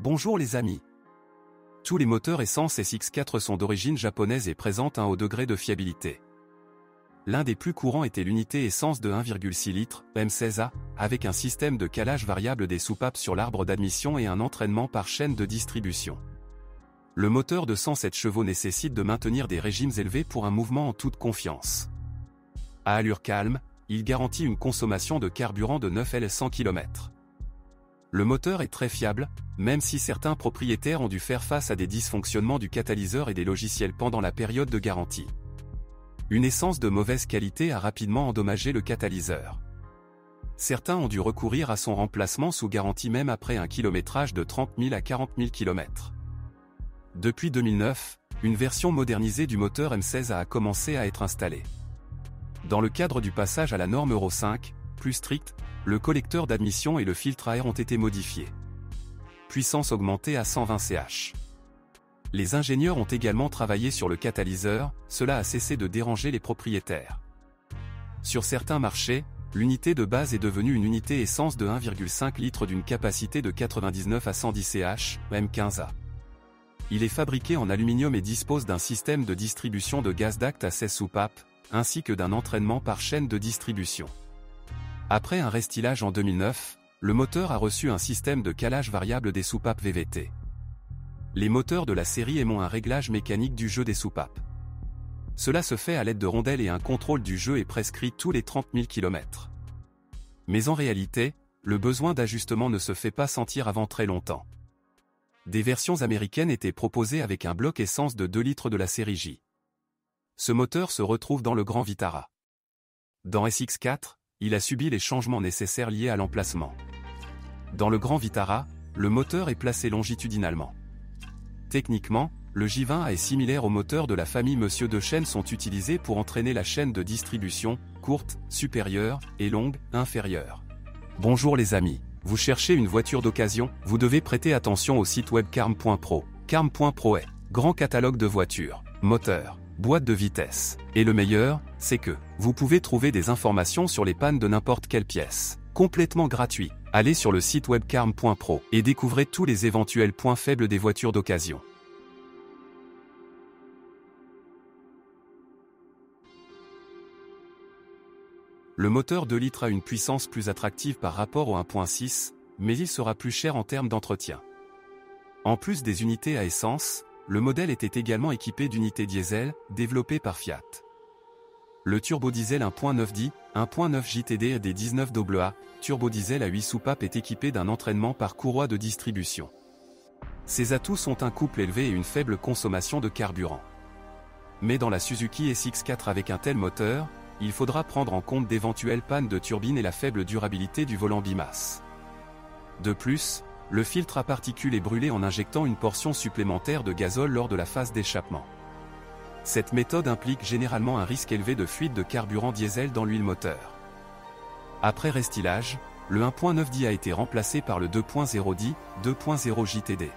Bonjour les amis. Tous les moteurs essence SX4 sont d'origine japonaise et présentent un haut degré de fiabilité. L'un des plus courants était l'unité essence de 1,6 litres, M16A, avec un système de calage variable des soupapes sur l'arbre d'admission et un entraînement par chaîne de distribution. Le moteur de 107 chevaux nécessite de maintenir des régimes élevés pour un mouvement en toute confiance. À allure calme, il garantit une consommation de carburant de 9 L 100 km. Le moteur est très fiable, même si certains propriétaires ont dû faire face à des dysfonctionnements du catalyseur et des logiciels pendant la période de garantie. Une essence de mauvaise qualité a rapidement endommagé le catalyseur. Certains ont dû recourir à son remplacement sous garantie même après un kilométrage de 30 000 à 40 000 km. Depuis 2009, une version modernisée du moteur M16 a commencé à être installée. Dans le cadre du passage à la norme Euro 5, plus stricte, le collecteur d'admission et le filtre à air ont été modifiés. Puissance augmentée à 120 ch. Les ingénieurs ont également travaillé sur le catalyseur, cela a cessé de déranger les propriétaires. Sur certains marchés, l'unité de base est devenue une unité essence de 1,5 litres d'une capacité de 99 à 110 ch, M15A. Il est fabriqué en aluminium et dispose d'un système de distribution de gaz d'acte à 16 soupapes, ainsi que d'un entraînement par chaîne de distribution. Après un restylage en 2009, le moteur a reçu un système de calage variable des soupapes VVT. Les moteurs de la série aimont un réglage mécanique du jeu des soupapes. Cela se fait à l'aide de rondelles et un contrôle du jeu est prescrit tous les 30 000 km. Mais en réalité, le besoin d'ajustement ne se fait pas sentir avant très longtemps. Des versions américaines étaient proposées avec un bloc essence de 2 litres de la série J. Ce moteur se retrouve dans le Grand Vitara. Dans SX4, il a subi les changements nécessaires liés à l'emplacement. Dans le Grand Vitara, le moteur est placé longitudinalement. Techniquement, le J20A est similaire aux moteurs de la famille Monsieur de chaînes sont utilisés pour entraîner la chaîne de distribution, courte, supérieure, et longue, inférieure. Bonjour les amis, vous cherchez une voiture d'occasion, vous devez prêter attention au site web carm.pro. Carm.pro est grand catalogue de voitures, moteurs, boîte de vitesse. Et le meilleur, c'est que vous pouvez trouver des informations sur les pannes de n'importe quelle pièce. Complètement gratuit. Allez sur le site web carm.pro et découvrez tous les éventuels points faibles des voitures d'occasion. Le moteur 2 litres a une puissance plus attractive par rapport au 1.6, mais il sera plus cher en termes d'entretien. En plus des unités à essence, le modèle était également équipé d'unités diesel, développées par Fiat. Le turbodiesel 1.9D, 1.9 JTD et des 19 AA, turbodiesel à 8 soupapes est équipé d'un entraînement par courroie de distribution. Ces atouts sont un couple élevé et une faible consommation de carburant. Mais dans la Suzuki SX4 avec un tel moteur, il faudra prendre en compte d'éventuelles pannes de turbine et la faible durabilité du volant bimasse. De plus, le filtre à particules est brûlé en injectant une portion supplémentaire de gazole lors de la phase d'échappement. Cette méthode implique généralement un risque élevé de fuite de carburant diesel dans l'huile moteur. Après restylage, le 1.9D a été remplacé par le 2.0D, 2.0 JTD.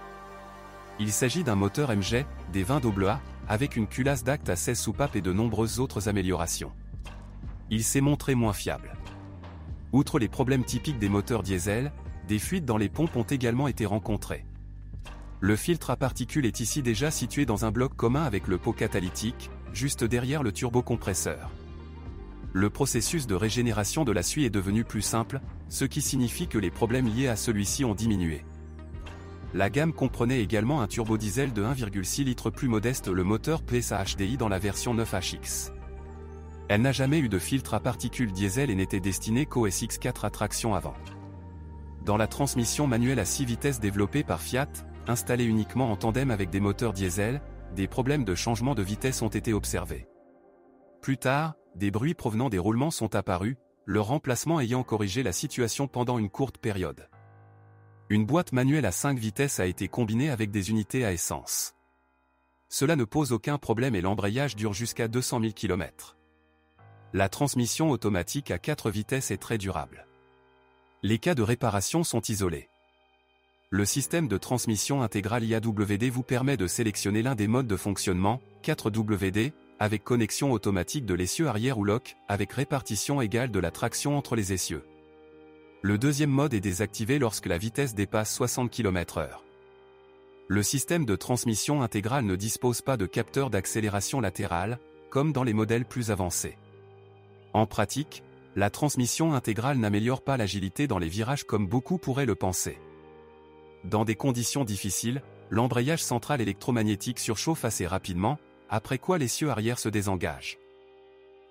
Il s'agit d'un moteur MG, des 20 AA, avec une culasse d'acte à 16 soupapes et de nombreuses autres améliorations. Il s'est montré moins fiable. Outre les problèmes typiques des moteurs diesel, des fuites dans les pompes ont également été rencontrées. Le filtre à particules est ici déjà situé dans un bloc commun avec le pot catalytique, juste derrière le turbocompresseur. Le processus de régénération de la suie est devenu plus simple, ce qui signifie que les problèmes liés à celui-ci ont diminué. La gamme comprenait également un turbodiesel de 1,6 litres plus modeste, le moteur PSA HDI dans la version 9HX. Elle n'a jamais eu de filtre à particules diesel et n'était destinée qu'au SX4 à traction avant. Dans la transmission manuelle à 6 vitesses développée par Fiat, installée uniquement en tandem avec des moteurs diesel, des problèmes de changement de vitesse ont été observés. Plus tard, des bruits provenant des roulements sont apparus, leur remplacement ayant corrigé la situation pendant une courte période. Une boîte manuelle à 5 vitesses a été combinée avec des unités à essence. Cela ne pose aucun problème et l'embrayage dure jusqu'à 200 000 km. La transmission automatique à 4 vitesses est très durable. Les cas de réparation sont isolés. Le système de transmission intégrale IAWD vous permet de sélectionner l'un des modes de fonctionnement, 4WD, avec connexion automatique de l'essieu arrière ou lock, avec répartition égale de la traction entre les essieux. Le deuxième mode est désactivé lorsque la vitesse dépasse 60 km/h. Le système de transmission intégrale ne dispose pas de capteur d'accélération latérale, comme dans les modèles plus avancés. En pratique, la transmission intégrale n'améliore pas l'agilité dans les virages comme beaucoup pourraient le penser. Dans des conditions difficiles, l'embrayage central électromagnétique surchauffe assez rapidement, après quoi l'essieu arrière se désengage.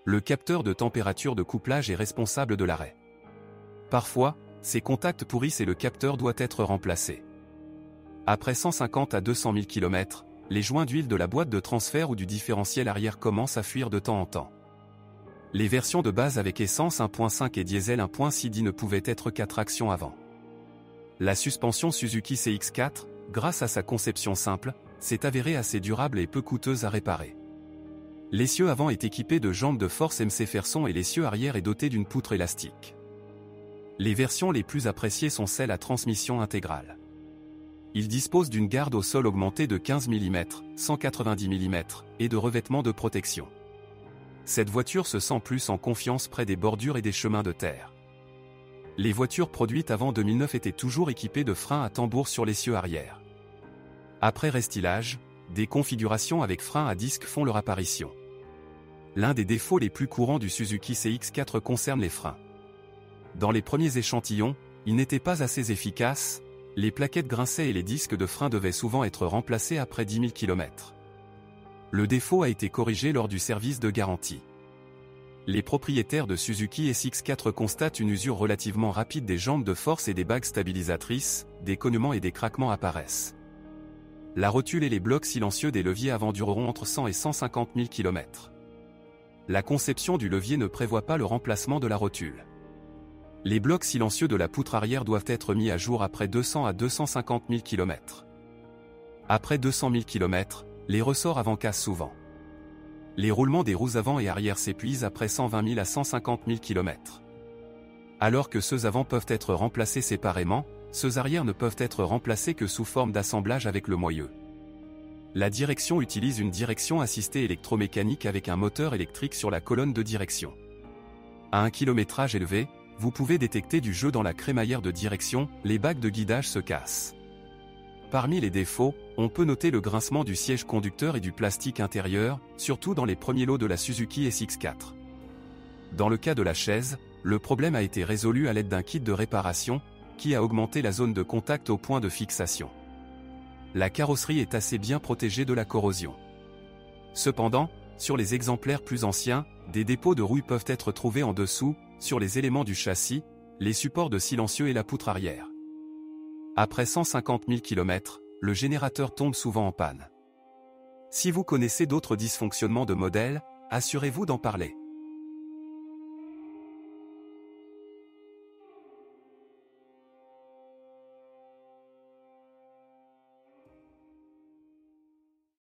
Le capteur de température de couplage est responsable de l'arrêt. Parfois, ces contacts pourrissent et le capteur doit être remplacé. Après 150 à 200 000 km, les joints d'huile de la boîte de transfert ou du différentiel arrière commencent à fuir de temps en temps. Les versions de base avec essence 1.5 et diesel 1.6 ne pouvaient être qu'à traction avant. La suspension Suzuki CX4, grâce à sa conception simple, s'est avérée assez durable et peu coûteuse à réparer. L'essieu avant est équipé de jambes de force MC-Ferson et l'essieu arrière est doté d'une poutre élastique. Les versions les plus appréciées sont celles à transmission intégrale. Il dispose d'une garde au sol augmentée de 15 mm, 190 mm, et de revêtements de protection. Cette voiture se sent plus en confiance près des bordures et des chemins de terre. Les voitures produites avant 2009 étaient toujours équipées de freins à tambour sur l'essieu arrière. Après restylage, des configurations avec freins à disque font leur apparition. L'un des défauts les plus courants du Suzuki CX4 concerne les freins. Dans les premiers échantillons, ils n'étaient pas assez efficaces, les plaquettes grinçaient et les disques de frein devaient souvent être remplacés après 10 000 km. Le défaut a été corrigé lors du service de garantie. Les propriétaires de Suzuki SX4 constatent une usure relativement rapide des jambes de force et des bagues stabilisatrices, des cognements et des craquements apparaissent. La rotule et les blocs silencieux des leviers avant dureront entre 100 et 150 000 km. La conception du levier ne prévoit pas le remplacement de la rotule. Les blocs silencieux de la poutre arrière doivent être mis à jour après 200 à 250 000 km. Après 200 000 km, les ressorts avant cassent souvent. Les roulements des roues avant et arrière s'épuisent après 120 000 à 150 000 km. Alors que ceux avant peuvent être remplacés séparément, ceux arrière ne peuvent être remplacés que sous forme d'assemblage avec le moyeu. La direction utilise une direction assistée électromécanique avec un moteur électrique sur la colonne de direction. À un kilométrage élevé, vous pouvez détecter du jeu dans la crémaillère de direction, les bagues de guidage se cassent. Parmi les défauts, on peut noter le grincement du siège conducteur et du plastique intérieur, surtout dans les premiers lots de la Suzuki SX4. Dans le cas de la chaise, le problème a été résolu à l'aide d'un kit de réparation, qui a augmenté la zone de contact au point de fixation. La carrosserie est assez bien protégée de la corrosion. Cependant, sur les exemplaires plus anciens, des dépôts de rouille peuvent être trouvés en dessous, sur les éléments du châssis, les supports de silencieux et la poutre arrière. Après 150 000 km, le générateur tombe souvent en panne. Si vous connaissez d'autres dysfonctionnements de modèle, assurez-vous d'en parler.